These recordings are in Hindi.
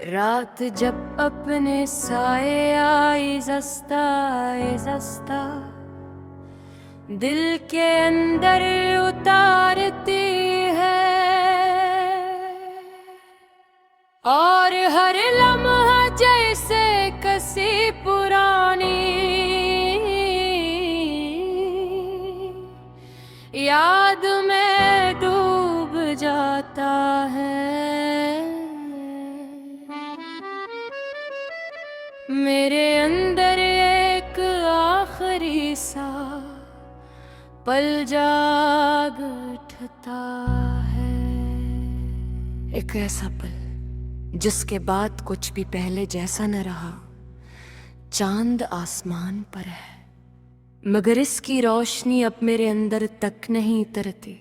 रात जब अपने साए आई जस्ता दिल के अंदर उतारती है, और हर लम्हा जैसे कसी पुरानी याद में डूब जाता है। मेरे अंदर एक आखिरी सा पल जाग उठता है। एक ऐसा पल जिसके बाद कुछ भी पहले जैसा न रहा। चांद आसमान पर है मगर इसकी रोशनी अब मेरे अंदर तक नहीं उतरती,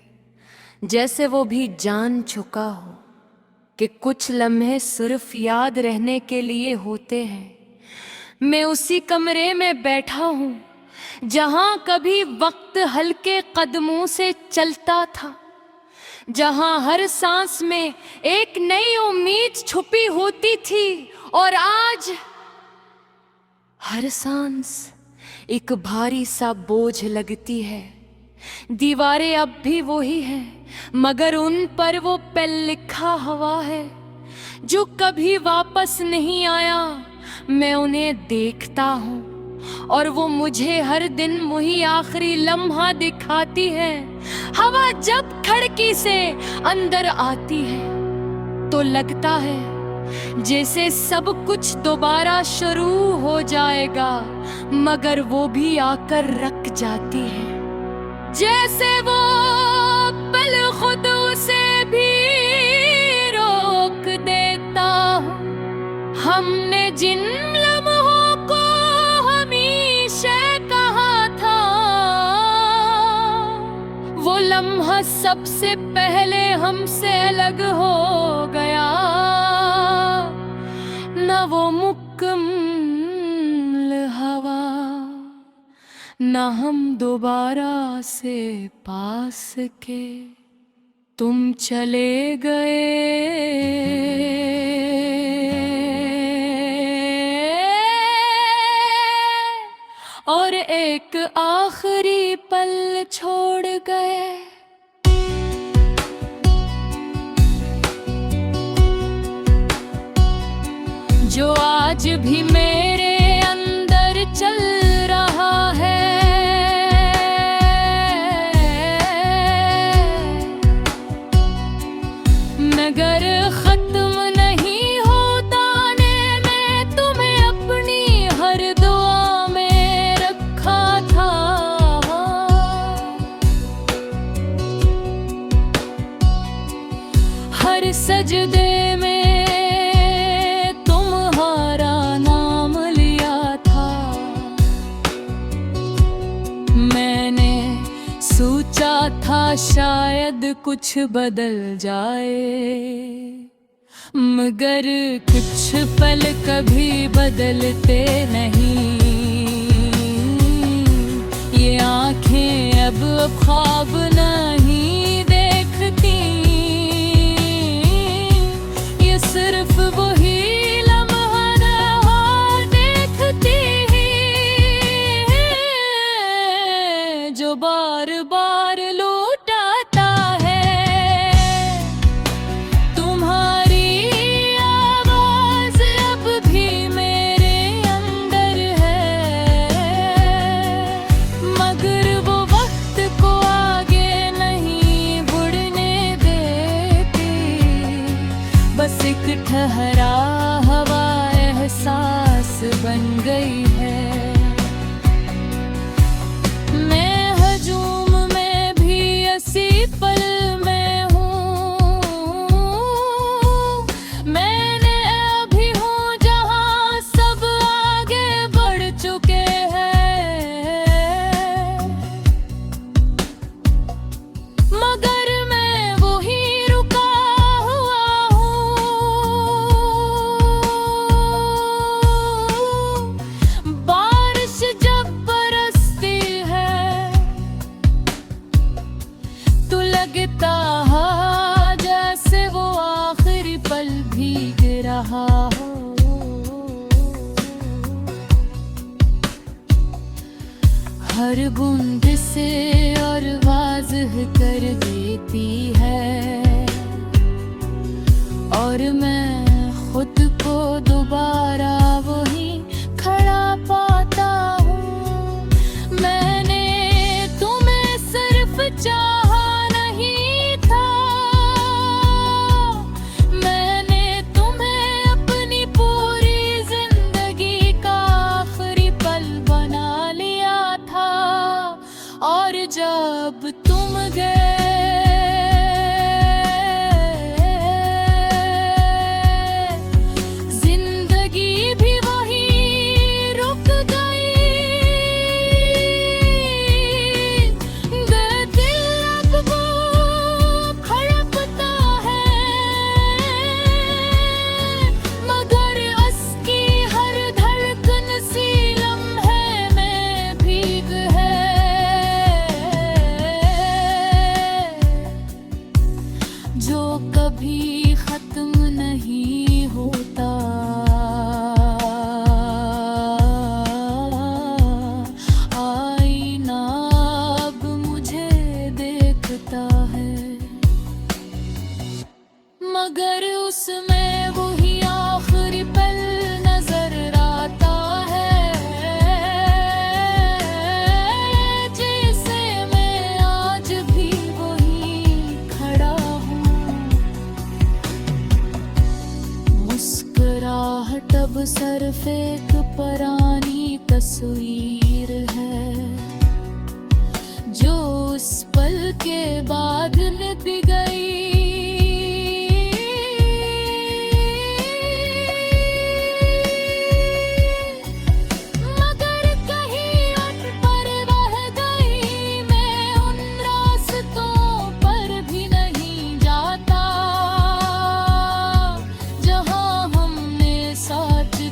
जैसे वो भी जान चुका हो कि कुछ लम्हे सिर्फ याद रहने के लिए होते हैं। मैं उसी कमरे में बैठा हूँ जहाँ कभी वक्त हल्के कदमों से चलता था, जहाँ हर सांस में एक नई उम्मीद छुपी होती थी, और आज हर सांस एक भारी सा बोझ लगती है। दीवारें अब भी वही हैं, मगर उन पर वो पेल लिखा हुआ है जो कभी वापस नहीं आया। मैं उन्हें देखता हूँ और वो मुझे हर दिन वही आखिरी लम्हा दिखाती है। हवा जब खिड़की से अंदर आती है तो लगता है जैसे सब कुछ दोबारा शुरू हो जाएगा, मगर वो भी आकर रख जाती है। जैसे वो पल खुद उसे भी रोक देता हूँ। हमने जिन लम्हों को हमेशा कहा था, वो लम्हा सबसे पहले हमसे अलग हो गया। न वो मुकम्मल हवा, न हम दोबारा से पास के तुम चले गए। और एक आखिरी पल छोड़ गए। जो आज भी मेरे अंदर चल रहा है, मगर खत्म नहीं होता ने मैं तुम्हें अपनी हर दुआ में रखा था। हर सजदे में सोचा था शायद कुछ बदल जाए, मगर कुछ पल कभी बदलते नहीं। ये आँखें अब ख्वाब नहीं देखती, ये सिर्फ वही लम्हा देखती जो बार बार लौटाता है। तुम्हारी आवाज अब भी मेरे अंदर है, मगर वो वक्त को आगे नहीं बढ़ने देती। बस एक ठहरा हवा एहसास बन गई है। पल में हूँ मैंने अभी हूँ जहाँ सब आगे बढ़ चुके हैं, मगर मैं वही रुका हुआ हूँ। हर बूंद से और वाज़ह कर देती है, और मैं खुद को दोबारा वही खड़ा पाता हूँ। मैंने तुम्हें सिर्फ चाहा नहीं था, मैंने तुम्हें अपनी पूरी जिंदगी का आखिरी पल बना लिया था। और जब तुम गए जो कभी खत्म नहीं होता, आईना अब मुझे देखता है, मगर उसमें वही आखिरी पल नजर आता है, जैसे मैं आज भी वही खड़ा हूँ। मुस्कुराहट अब सिर्फ एक पुरानी तस्वीर है, जो उस पल के बाद मिट गई।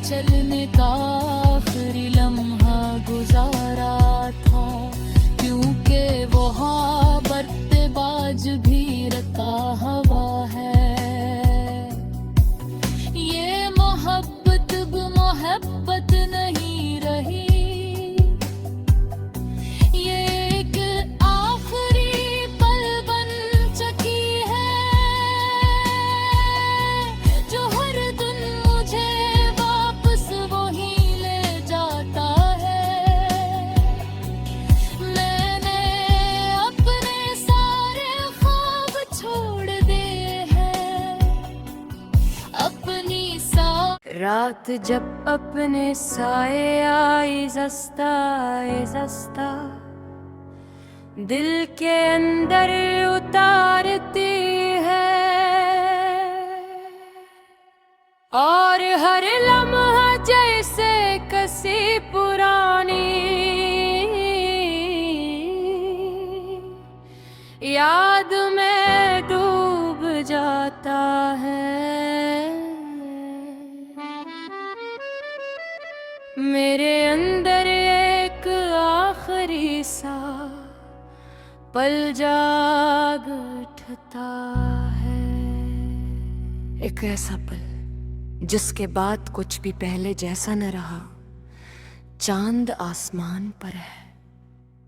चलने का आखिरी लम्हा गुजारा था, क्योंकि वहाँ बर्तबाज भी रखा हवा है। ये मोहब्बत अब मोहब्बत नहीं रही, ये एक आखिरी पल बन चुकी है, जो हर दिन मुझे रात जब अपने साए आई जस्ता दिल के अंदर उतारती है, और हर लम्हा जैसे किसी पुरानी याद में डूब जाता है। मेरे अंदर एक आखिरी सा पल जाग उठता है, एक ऐसा पल जिसके बाद कुछ भी पहले जैसा न रहा। चांद आसमान पर है,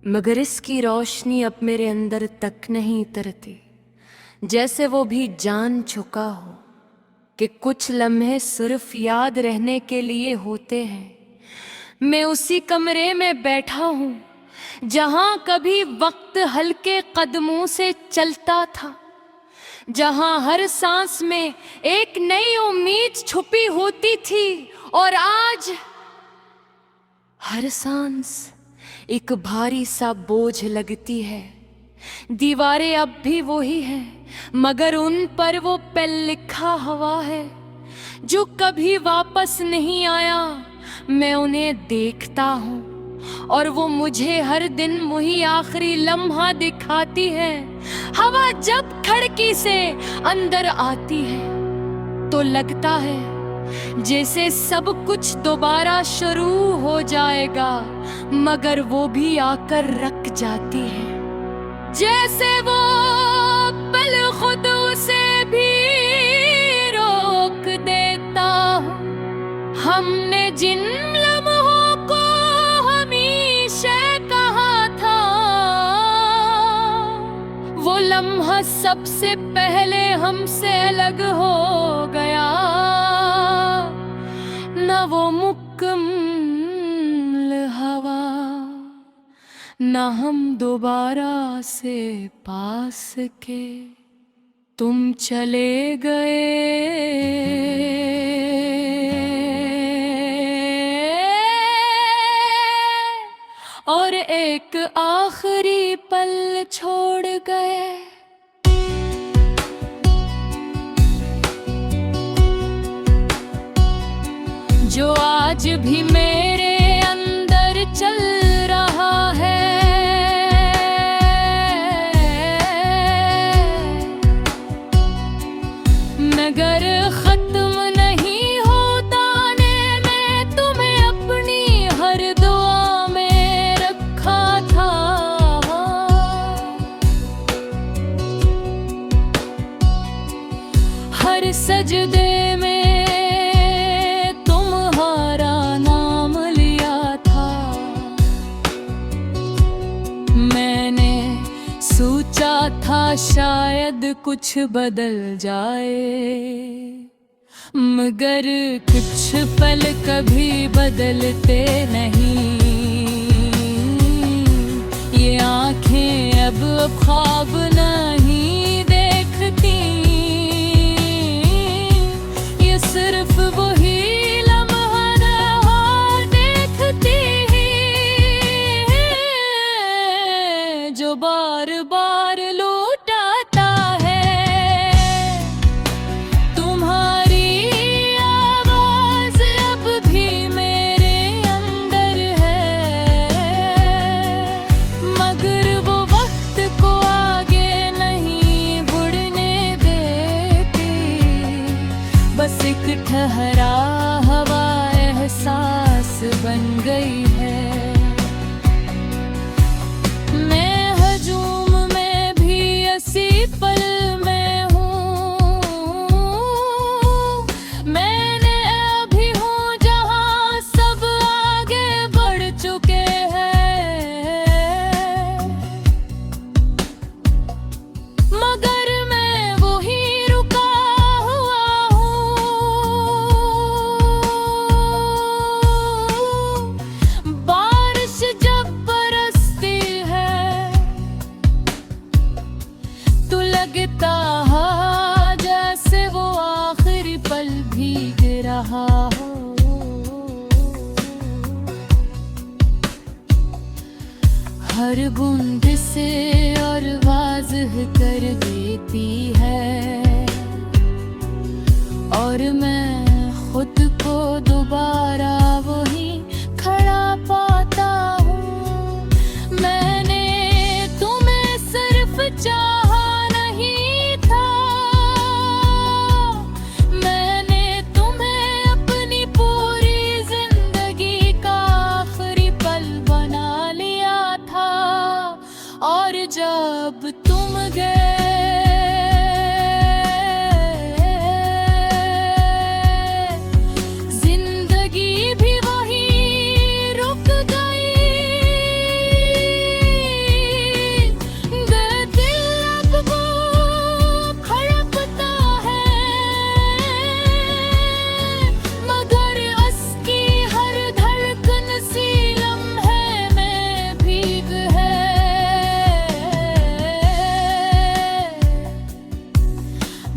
मगर इसकी रोशनी अब मेरे अंदर तक नहीं उतरती, जैसे वो भी जान चुका हो कि कुछ लम्हे सिर्फ याद रहने के लिए होते हैं। मैं उसी कमरे में बैठा हूँ जहाँ कभी वक्त हल्के कदमों से चलता था, जहाँ हर सांस में एक नई उम्मीद छुपी होती थी, और आज हर सांस एक भारी सा बोझ लगती है। दीवारें अब भी वही हैं, मगर उन पर वो पल लिखा हुआ है जो कभी वापस नहीं आया। मैं उन्हें देखता हूँ और वो मुझे हर दिन वही आखिरी लम्हा दिखाती है। हवा जब खिड़की से अंदर आती है तो लगता है जैसे सब कुछ दोबारा शुरू हो जाएगा, मगर वो भी आकर रख जाती है, जैसे वो पल खुद उसे भी रोक देता हूँ। हमने जिन लम्हों को हमेशा कहा जहाँ सबसे पहले हमसे अलग हो गया, न वो मुकम्मल हवा, न हम दोबारा से पास के तुम चले गए। और एक आखिरी पल छोड़ गए। जो आज भी मेरे अंदर चल रहा है, मगर खत्म नहीं होता ने मैं तुम्हें अपनी हर दुआ में रखा था। हर सजदे में सोचा था शायद कुछ बदल जाए, मगर कुछ पल कभी बदलते नहीं। ये आंखें अब ख्वाब नहीं देखती, ये सिर्फ वही लम्हा देखती जो बार बार लौटाता है। तुम्हारी आवाज अब भी मेरे अंदर है, मगर वो वक्त को आगे नहीं बढ़ने देती। बस एक ठहरा हवा एहसास बन गई है। पल में हूँ मैंने अभी हूँ जहाँ सब आगे बढ़ चुके हैं, मगर मैं वही रुका हुआ हूँ। बारिश जब बरसती है तो लगता है जैसे वो आखिरी पल भीग रहा हो। हर बूंद से और वाज़ह कर देती है, और मैं खुद को दोबारा वही खड़ा पाता हूँ। मैंने तुम्हें सिर्फ चाहा नहीं था, मैंने तुम्हें अपनी पूरी जिंदगी का आखिरी पल बना लिया था। और जब तुम गए जिंदगी भी वही रुक गई।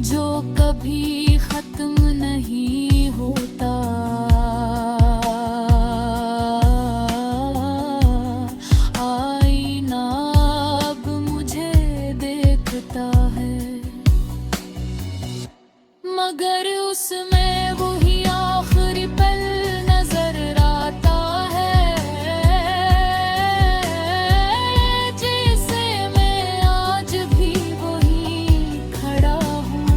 जो कभी खत्म नहीं होता, आईना अब मुझे देखता है, मगर उसमें वही आखिरी पल नजर आता है, जैसे मैं आज भी वही खड़ा हूँ।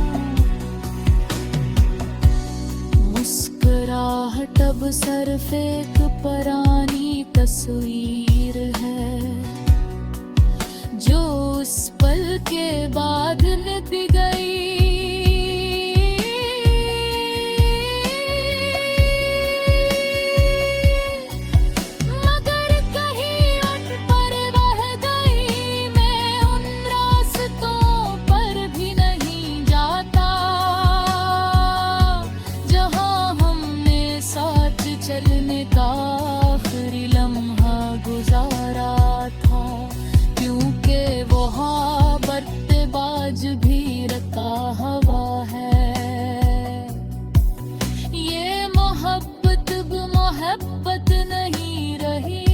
मुस्कुराहट अब सिर्फ एक पुरानी तस्वीर है, जो उस पल के बाद मिट गई। मगर कहीं उन पर बह गई मैं उन रास्तों पर का आखिरी लम्हा गुजारा था, क्योंकि वो हाँ बर्तबाज भी रखा हवा है। ये मोहब्बत अब मोहब्बत नहीं रही,